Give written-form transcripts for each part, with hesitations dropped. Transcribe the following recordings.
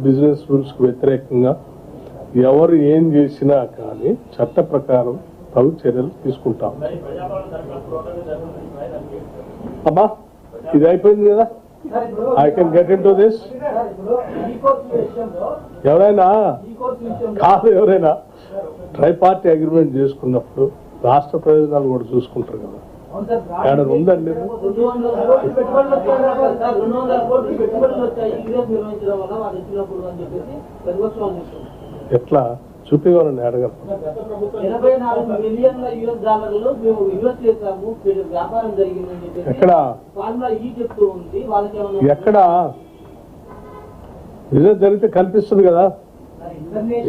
Business రూల్స్కు వ్యతిరేకంగా ఎవరు ఏం చేసినా కానీ చట్ట ప్రకారం తగు చర్యలు తీసుకుంటాం. అమ్మా ఇది అయిపోయింది కదా, I can get in to this. ఎవరైనా ట్రై పార్టీ అగ్రిమెంట్ చేసుకున్నప్పుడు రాష్ట్ర ప్రయోజనాలు కూడా చూసుకుంటారు కదా. ఏడ ఉందండి ఎట్లా చూపించాలని అడగరు. ఎక్కడ ఎక్కడ బిజినెస్ జరిగితే కనిపిస్తుంది కదా,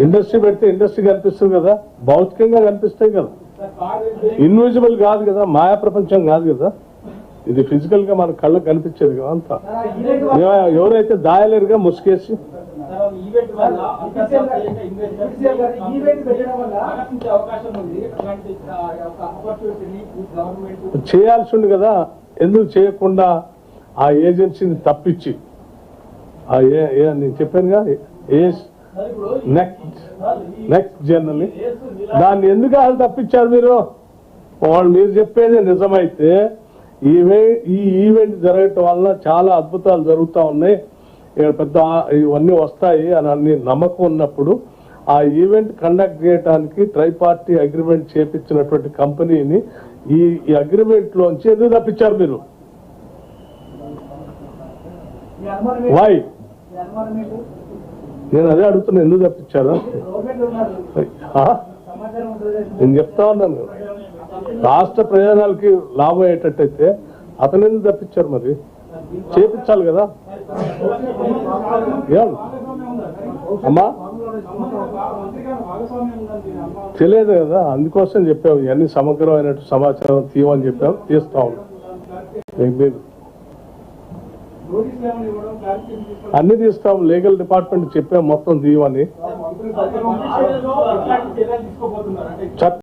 ఇండస్ట్రీ పెడితే ఇండస్ట్రీ కనిపిస్తుంది కదా, భౌతికంగా కనిపిస్తాయి కదా, ఇన్విజిబుల్ కాదు కదా, మాయా ప్రపంచం కాదు కదా, ఇది ఫిజికల్ గా మన కళ్ళకు కనిపించేది కదా అంతా. ఎవరైతే దాయలేరుగా ముసుకేసి చేయాల్సి ఉంది కదా, ఎందుకు చేయకుండా ఆ ఏజెన్సీని తప్పించి నేను చెప్పానుగా నెక్స్ట్ జర్నల్ దాన్ని ఎందుకు వాళ్ళు తప్పించారు మీరు? మీరు చెప్పేది నిజమైతే ఈ ఈవెంట్ జరగటం వల్ల చాలా అద్భుతాలు జరుగుతూ ఉన్నాయి, ఇక్కడ పెద్ద ఇవన్నీ వస్తాయి అని అన్ని నమ్మకం ఉన్నప్పుడు ఆ ఈవెంట్ కండక్ట్ చేయడానికి ట్రై పార్టీ అగ్రిమెంట్ చేపించినటువంటి కంపెనీని ఈ అగ్రిమెంట్ లోంచి ఎందుకు తప్పించారు మీరు? వై? నేను అదే అడుగుతున్నా, ఎందుకు తప్పించారు నేను చెప్తా ఉన్నాను. రాష్ట్ర ప్రయోజనాలకి లాభం అయ్యేటట్టయితే అతను ఎందుకు తప్పించారు? మరి చేపించాలి కదా. అమ్మా తెలియదు కదా, అందుకోసం చెప్పాము ఇవన్నీ సమగ్రమైన సమాచారం తీయమని చెప్పాము, తీస్తా ఉన్నాం. అన్ని తీస్తాం, లీగల్ డిపార్ట్మెంట్ చెప్పాము మొత్తం తీయమని.